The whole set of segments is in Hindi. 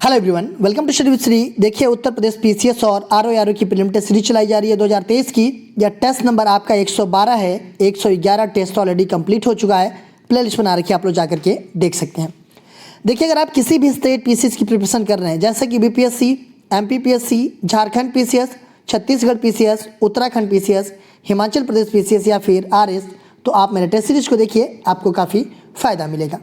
Hello everyone, welcome to study with Shri. देखिए, उत्तर प्रदेश पीसीएस और आरओ की प्रीलिम टेस्ट सीरीज चलाई जा रही है 2023 की। यह टेस्ट नंबर आपका 112 है। 111 टेस्ट ऑलरेडी कंप्लीट हो चुका है। प्ले लिस्ट बना रखी है, आप लोग जाकर के देख सकते हैं। देखिए, अगर आप किसी भी स्टेट पीसीएस की प्रिपरेशन कर रहे हैं, जैसे कि BPSC, MPPSC, Jharkhand PCS, Chhattisgarh PCS, Uttarakhand PCS, Himachal Pradesh PCS या फिर आरएस, तो आप मेरे टेस्ट सीरीज को देखिए, आपको काफ़ी फ़ायदा मिलेगा।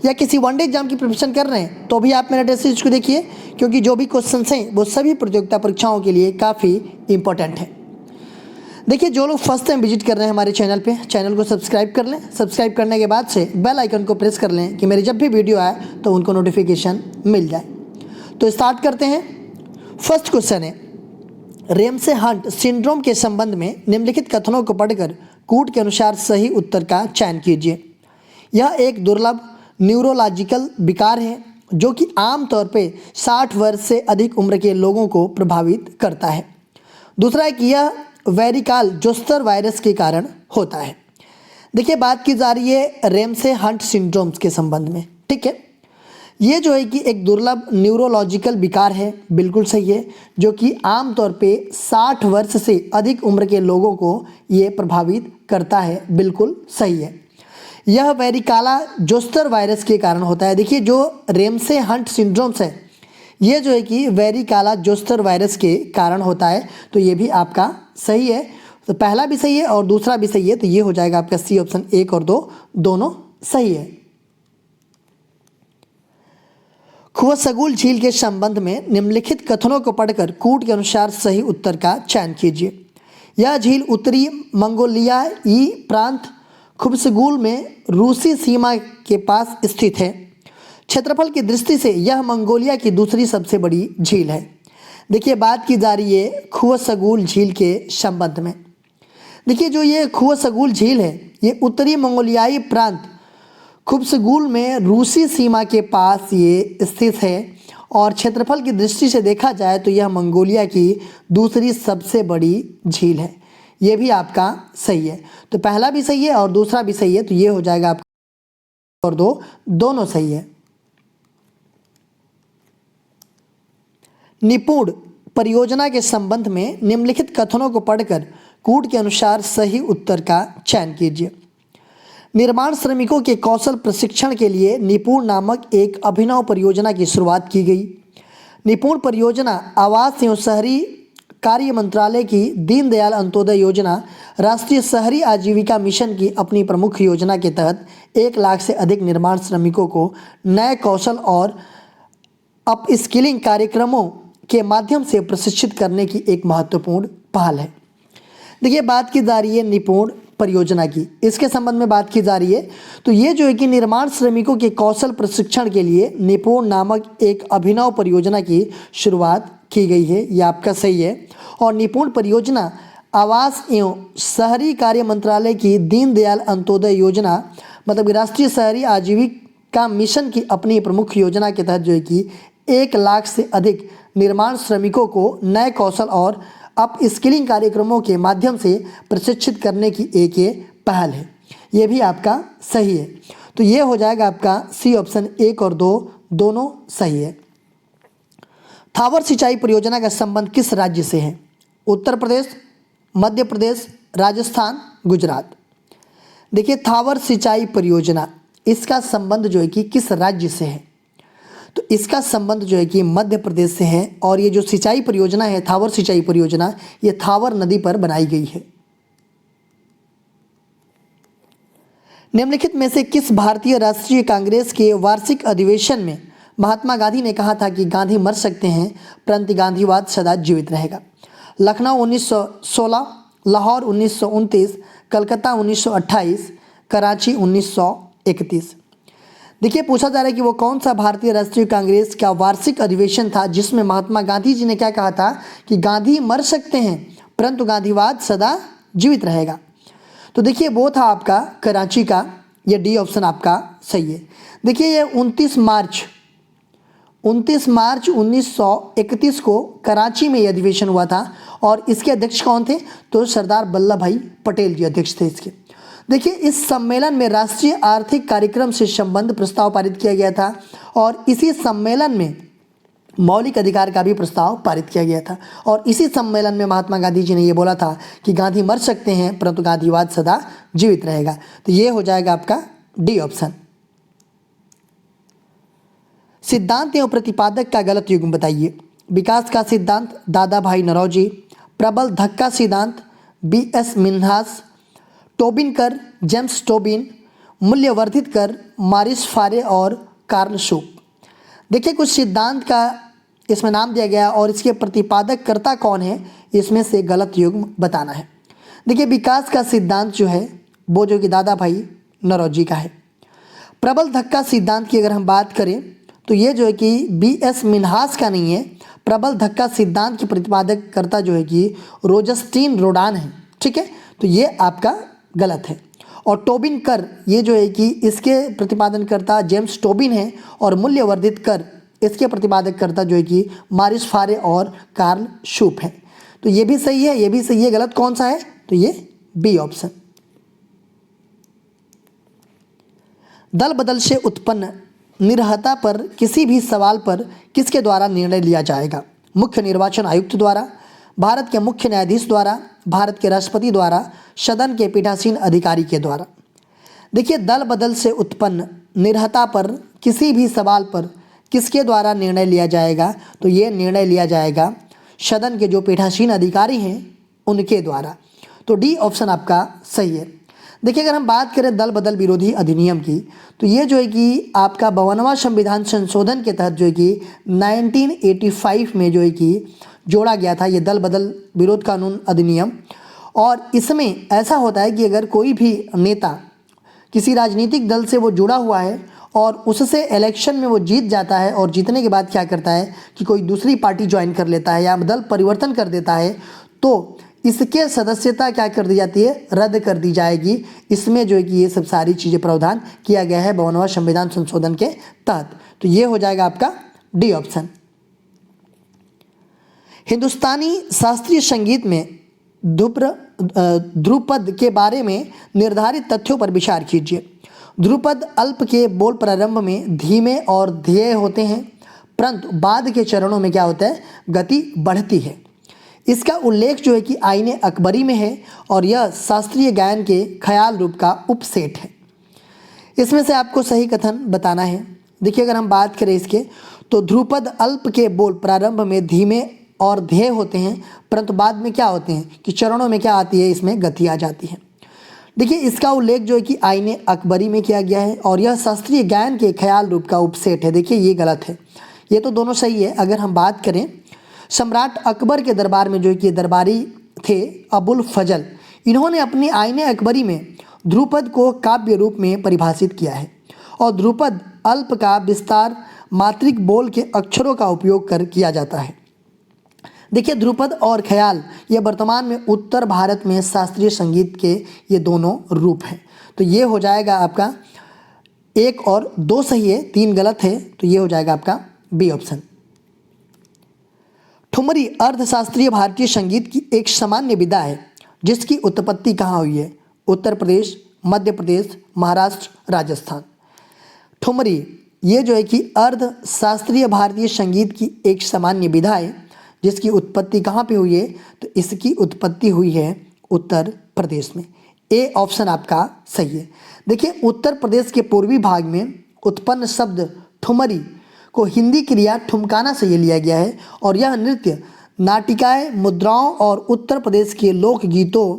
या किसी वनडे एग्जाम की प्रिपरेशन कर रहे हैं तो भी आप मेरे टेस्ट सीरीज को देखिए, क्योंकि जो भी क्वेश्चन हैं वो सभी प्रतियोगिता परीक्षाओं के लिए काफ़ी इंपॉर्टेंट है। देखिए, जो लोग फर्स्ट टाइम विजिट कर रहे हैं हमारे चैनल पे, चैनल को सब्सक्राइब कर लें। सब्सक्राइब करने के बाद से बेल आइकन को प्रेस कर लें कि मेरी जब भी वीडियो आए तो उनको नोटिफिकेशन मिल जाए। तो स्टार्ट करते हैं। फर्स्ट क्वेश्चन है, रेमसे हंट सिंड्रोम के संबंध में निम्नलिखित कथनों को पढ़कर कूट के अनुसार सही उत्तर का चयन कीजिए। यह एक दुर्लभ न्यूरोलॉजिकल विकार है जो कि आमतौर पे 60 वर्ष से अधिक उम्र के लोगों को प्रभावित करता है। दूसरा है कि यह वेरिकाल जोस्टर वायरस के कारण होता है। देखिए, बात की जा रही है रेमसे हंट सिंड्रोम्स के संबंध में, ठीक है। ये जो है कि एक दुर्लभ न्यूरोलॉजिकल विकार है, बिल्कुल सही है, जो कि आमतौर पे 60 वर्ष से अधिक उम्र के लोगों को ये प्रभावित करता है, बिल्कुल सही है। यह वेरिकाला जोस्टर वायरस के कारण होता है। देखिए, जो रेमसे हंट सिंड्रोम्स है, ये जो है कि वेरिकाला जोस्टर वायरस के कारण होता है, तो ये भी आपका सही है। तो पहला भी सही है और दूसरा भी सही है, तो ये हो जाएगा आपका सी ऑप्शन 1 और 2 दोनों सही है। खुवसगुल झील के संबंध में निम्नलिखित कथनों को पढ़कर कूट के अनुसार सही उत्तर का चयन कीजिए। यह झील उत्तरी मंगोलियाई प्रांत खुबसगुल में रूसी सीमा के पास स्थित है। क्षेत्रफल की दृष्टि से यह मंगोलिया की दूसरी सबसे बड़ी झील है। देखिए, बात की जा रही है खुवसगुल झील के संबंध में। देखिए, जो ये खुवसगुल झील है, ये उत्तरी मंगोलियाई प्रांत खुबसगुल में रूसी सीमा के पास ये स्थित है और क्षेत्रफल की दृष्टि से देखा जाए तो यह मंगोलिया की दूसरी सबसे बड़ी झील है। ये भी आपका सही है। तो पहला भी सही है और दूसरा भी सही है, तो ये हो जाएगा आपका और 2 दोनों सही है। निपुण परियोजना के संबंध में निम्नलिखित कथनों को पढ़कर कूट के अनुसार सही उत्तर का चयन कीजिए। निर्माण श्रमिकों के कौशल प्रशिक्षण के लिए निपुण नामक एक अभिनव परियोजना की शुरुआत की गई। निपुण परियोजना आवास एवं शहरी कार्य मंत्रालय की दीनदयाल अंत्योदय योजना राष्ट्रीय शहरी आजीविका मिशन की अपनी प्रमुख योजना के तहत 1 लाख से अधिक निर्माण श्रमिकों को नए कौशल और अपस्किलिंग कार्यक्रमों के माध्यम से प्रशिक्षित करने की एक महत्वपूर्ण पहल है। देखिए, बात की जा रही है निपुण परियोजना की, इसके संबंध में बात की जा रही है। तो ये जो है कि निर्माण श्रमिकों के कौशल प्रशिक्षण के लिए निपुण नामक एक अभिनव परियोजना की शुरुआत की गई है, ये आपका सही है। और निपुण परियोजना आवास एवं शहरी कार्य मंत्रालय की दीनदयाल अंत्योदय योजना, मतलब राष्ट्रीय शहरी आजीविका मिशन की अपनी प्रमुख योजना के तहत जो है कि 1 लाख से अधिक निर्माण श्रमिकों को नए कौशल और अपस्किलिंग कार्यक्रमों के माध्यम से प्रशिक्षित करने की एक ये पहल है। ये भी आपका सही है। तो ये हो जाएगा आपका सी ऑप्शन 1 और 2 दोनों सही है। थावर सिंचाई परियोजना का संबंध किस राज्य से है? उत्तर प्रदेश, मध्य प्रदेश, राजस्थान, गुजरात। देखिए, थावर सिंचाई परियोजना, इसका संबंध जो है कि किस राज्य से है? तो इसका संबंध जो है कि मध्य प्रदेश से है। और ये जो सिंचाई परियोजना है, थावर सिंचाई परियोजना, ये थावर नदी पर बनाई गई है। निम्नलिखित में से किस भारतीय राष्ट्रीय कांग्रेस के वार्षिक अधिवेशन में महात्मा गांधी ने कहा था कि गांधी मर सकते हैं परंतु गांधीवाद सदा जीवित रहेगा? लखनऊ 1916, लाहौर 1929, कलकत्ता 1928, कराची 1931। देखिए, पूछा जा रहा है कि वो कौन सा भारतीय राष्ट्रीय कांग्रेस का वार्षिक अधिवेशन था जिसमें महात्मा गांधी जी ने क्या कहा था कि गांधी मर सकते हैं परंतु गांधीवाद सदा जीवित रहेगा? तो देखिए, वो था आपका कराची का। ये डी ऑप्शन आपका सही है। देखिए, ये 29 मार्च 1931 को कराची में ये अधिवेशन हुआ था और इसके अध्यक्ष कौन थे? तो सरदार वल्लभ भाई पटेल जी अध्यक्ष थे इसके। देखिए, इस सम्मेलन में राष्ट्रीय आर्थिक कार्यक्रम से संबंध प्रस्ताव पारित किया गया था और इसी सम्मेलन में मौलिक अधिकार का भी प्रस्ताव पारित किया गया था। और इसी सम्मेलन में महात्मा गांधी जी ने ये बोला था कि गांधी मर सकते हैं परंतु गांधीवाद सदा जीवित रहेगा। तो ये हो जाएगा आपका डी ऑप्शन। सिद्धांत एवं प्रतिपादक का गलत युग्म बताइए। विकास का सिद्धांत दादा भाई नौरोजी, प्रबल धक्का सिद्धांत बी.एस. मिन्हास, टोबिन कर जेम्स टोबिन, मूल्यवर्धित कर मारिस फारे और कार्ल शूप। देखिए कुछ सिद्धांत का इसमें नाम दिया गया और इसके प्रतिपादक कर्ता कौन है, इसमें से गलत युग्म बताना है। देखिए विकास का सिद्धांत जो है वो जो कि दादा भाई नौरोजी का है। प्रबल धक्का सिद्धांत की अगर हम बात करें तो ये जो है कि बी.एस. मिन्हास का नहीं है। प्रबल धक्का सिद्धांत के प्रतिपादक कर्ता जो है कि रोजस्टीन रोडान है। ठीक है, तो ये आपका गलत है। और टोबिन कर ये जो है कि इसके प्रतिपादनकर्ता जेम्स टोबिन है और मूल्यवर्धित कर इसके प्रतिपादककर्ता जो है कि मारिस फारे और कार्ल शूप है। तो ये भी सही है, ये भी सही है। गलत कौन सा है? तो ये बी ऑप्शन। दल बदल से उत्पन्न निरहता पर किसी भी सवाल पर किसके द्वारा निर्णय लिया जाएगा? मुख्य निर्वाचन आयुक्त द्वारा, भारत के मुख्य न्यायाधीश द्वारा, भारत के राष्ट्रपति द्वारा, सदन के पीठासीन अधिकारी के द्वारा। देखिए दल बदल से उत्पन्न निरहता पर किसी भी सवाल पर किसके द्वारा निर्णय लिया जाएगा? तो ये निर्णय लिया जाएगा सदन के जो पीठासीन अधिकारी हैं उनके द्वारा। तो डी ऑप्शन आपका सही है। देखिए अगर हम बात करें दल बदल विरोधी अधिनियम की तो ये जो है कि आपका 52वां संविधान संशोधन के तहत जो है कि 1985 में जो है कि जोड़ा गया था ये दल बदल विरोध कानून अधिनियम। और इसमें ऐसा होता है कि अगर कोई भी नेता किसी राजनीतिक दल से वो जुड़ा हुआ है और उससे इलेक्शन में वो जीत जाता है और जीतने के बाद क्या करता है कि कोई दूसरी पार्टी ज्वाइन कर लेता है या दल परिवर्तन कर देता है तो इसके सदस्यता क्या कर दी जाती है? रद्द कर दी जाएगी। इसमें जो है कि ये सब सारी चीज़ें प्रावधान किया गया है 52वां संविधान संशोधन के तहत। तो ये हो जाएगा आपका डी ऑप्शन। हिंदुस्तानी शास्त्रीय संगीत में ध्रुपद के बारे में निर्धारित तथ्यों पर विचार कीजिए। ध्रुपद अल्प के बोल प्रारंभ में धीमे और ध्येय होते हैं परंतु बाद के चरणों में क्या होता है? गति बढ़ती है। इसका उल्लेख जो है कि आईने अकबरी में है और यह शास्त्रीय गायन के ख्याल रूप का उपसेट है। इसमें से आपको सही कथन बताना है। देखिए अगर हम बात करें इसके तो ध्रुपद अल्प के बोल प्रारंभ में धीमे और ध्येय होते हैं परंतु बाद में क्या होते हैं कि चरणों में क्या आती है? इसमें गति आ जाती है। देखिए इसका उल्लेख जो है कि आईने अकबरी में किया गया है और यह शास्त्रीय गायन के ख्याल रूप का उपसेट है। देखिए ये गलत है, ये तो दोनों सही है। अगर हम बात करें सम्राट अकबर के दरबार में जो है कि दरबारी थे अबुल फजल, इन्होंने अपनी आईने अकबरी में ध्रुपद को काव्य रूप में परिभाषित किया है और ध्रुपद अल्प का विस्तार मात्रिक बोल के अक्षरों का उपयोग कर किया जाता है। देखिए ध्रुपद और ख्याल ये वर्तमान में उत्तर भारत में शास्त्रीय संगीत के ये दोनों रूप हैं। तो ये हो जाएगा आपका 1 और 2 सही है, 3 गलत है। तो ये हो जाएगा आपका बी ऑप्शन। ठुमरी अर्धशास्त्रीय भारतीय संगीत की एक सामान्य विधा है जिसकी उत्पत्ति कहाँ हुई है? उत्तर प्रदेश, मध्य प्रदेश, महाराष्ट्र, राजस्थान। ठुमरी ये जो है कि अर्धशास्त्रीय भारतीय संगीत की एक सामान्य विधा है जिसकी उत्पत्ति कहाँ पे हुई है? तो इसकी उत्पत्ति हुई है उत्तर प्रदेश में। ए ऑप्शन आपका सही है। देखिए उत्तर प्रदेश के पूर्वी भाग में उत्पन्न शब्द ठुमरी को हिंदी क्रिया ठुमकाना से ये लिया गया है और यह नृत्य नाटिकाएं, मुद्राओं और उत्तर प्रदेश के लोकगीतों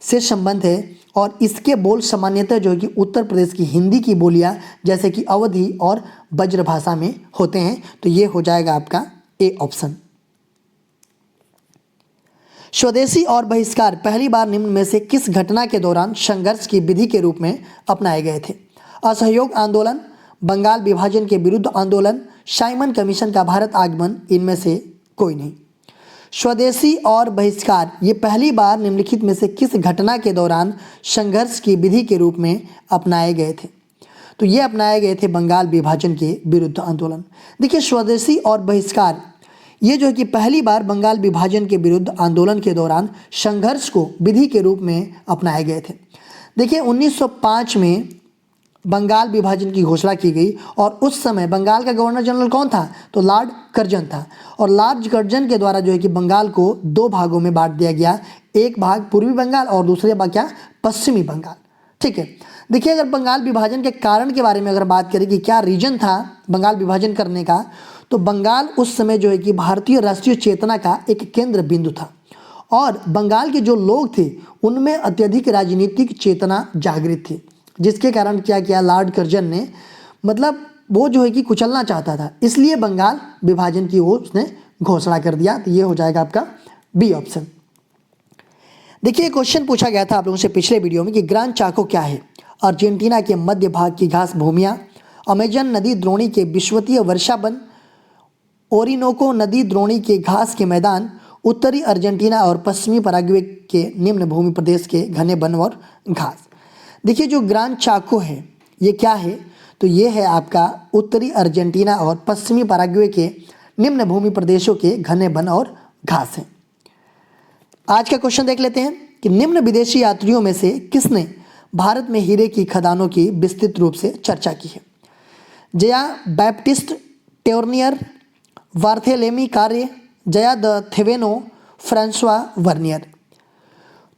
से संबंध है और इसके बोल सामान्यतः जो है कि उत्तर प्रदेश की हिंदी की बोलियां जैसे कि अवधी और ब्रजभाषा में होते हैं। तो ये हो जाएगा आपका ए ऑप्शन। स्वदेशी और बहिष्कार पहली बार निम्न में से किस घटना के दौरान संघर्ष की विधि के रूप में अपनाए गए थे? असहयोग आंदोलन, बंगाल विभाजन के विरुद्ध आंदोलन, साइमन कमीशन का भारत आगमन, इनमें से कोई नहीं। स्वदेशी और बहिष्कार ये पहली बार निम्नलिखित में से किस घटना के दौरान संघर्ष की विधि के रूप में अपनाए गए थे? तो ये अपनाए गए थे बंगाल विभाजन के विरुद्ध आंदोलन। देखिए स्वदेशी और बहिष्कार ये जो है कि पहली बार बंगाल विभाजन के विरुद्ध आंदोलन के दौरान संघर्ष को विधि के रूप में अपनाए गए थे। देखिए 1905 में बंगाल विभाजन की घोषणा की गई। और उस समय बंगाल का गवर्नर जनरल कौन था? तो लॉर्ड कर्जन था। और लॉर्ड कर्जन के द्वारा जो है कि बंगाल को दो भागों में बांट दिया गया, एक भाग पूर्वी बंगाल और दूसरे भाग क्या? पश्चिमी बंगाल। ठीक है, देखिए अगर बंगाल विभाजन के कारण के बारे में अगर बात करें कि क्या रीजन था बंगाल विभाजन करने का, तो बंगाल उस समय जो है कि भारतीय राष्ट्रीय चेतना का एक केंद्र बिंदु था। और बंगाल के जो लोग थे उनमें अत्यधिक राजनीतिक चेतना जागृत थी, जिसके कारण क्या किया लॉर्ड कर्जन ने, मतलब वो जो है कि कुचलना चाहता था, इसलिए बंगाल विभाजन की वो उसने घोषणा कर दिया। तो ये हो जाएगा आपका बी ऑप्शन। देखिए क्वेश्चन पूछा गया था आप लोगों से पिछले वीडियो में कि ग्रान चाको क्या है? अर्जेंटीना के मध्य भाग की घास भूमियाँ, अमेजन नदी द्रोणी के विश्वतीय वर्षा वन, ओरिनोको नदी द्रोणी के घास के मैदान, उत्तरी अर्जेंटीना और पश्चिमी पराग्वे के निम्न भूमि प्रदेश के घने वन और घास। देखिए जो ग्रान चाको है ये क्या है? तो ये है आपका उत्तरी अर्जेंटीना और पश्चिमी पराग्वे के निम्न भूमि प्रदेशों के घने वन और घास हैं। आज का क्वेश्चन देख लेते हैं कि निम्न विदेशी यात्रियों में से किसने भारत में हीरे की खदानों की विस्तृत रूप से चर्चा की है? जया बैप्टिस्ट टोर्नियर, वार्थेलेमी कार्य, जया द थेवेनो, फ्रांसवा वर्नियर।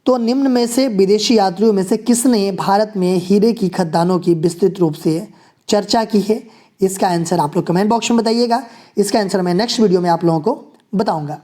तो निम्न में से विदेशी यात्रियों में से किसने भारत में हीरे की खदानों की विस्तृत रूप से चर्चा की है? इसका आंसर आप लोग कमेंट बॉक्स में बताइएगा। इसका आंसर मैं नेक्स्ट वीडियो में आप लोगों को बताऊंगा।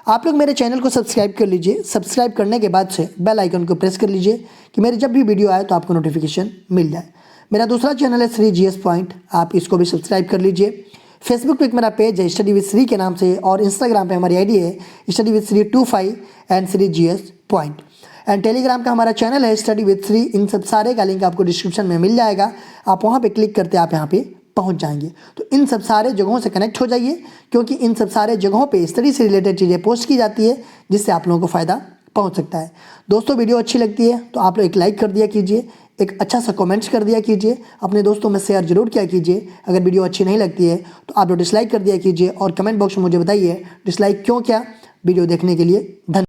आप लोग मेरे चैनल को सब्सक्राइब कर लीजिए। सब्सक्राइब करने के बाद से बेल आइकन को प्रेस कर लीजिए कि मेरी जब भी वीडियो आए तो आपको नोटिफिकेशन मिल जाए। मेरा दूसरा चैनल है श्री GS पॉइंट, आप इसको भी सब्सक्राइब कर लीजिए। फेसबुक पे एक मेरा पेज है स्टडी विद श्री के नाम से, और इंस्टाग्राम पे हमारी आईडी है study with Shri 25 and Shri GS point, and Telegram का हमारा चैनल है स्टडी विद श्री। इन सब सारे का लिंक आपको डिस्क्रिप्शन में मिल जाएगा। आप वहाँ पे क्लिक करते आप यहाँ पे पहुँच जाएंगे। तो इन सब सारे जगहों से कनेक्ट हो जाइए, क्योंकि इन सब सारे जगहों पे स्टडी से रिलेटेड चीज़ें पोस्ट की जाती है, जिससे आप लोगों को फ़ायदा पहुँच सकता है। दोस्तों वीडियो अच्छी लगती है तो आप लोग एक लाइक कर दिया कीजिए, एक अच्छा सा कमेंट्स कर दिया कीजिए, अपने दोस्तों में शेयर जरूर किया कीजिए। अगर वीडियो अच्छी नहीं लगती है तो आप लोग डिसलाइक कर दिया कीजिए, और कमेंट बॉक्स में मुझे बताइए डिसलाइक क्यों किया। वीडियो देखने के लिए धन्यवाद।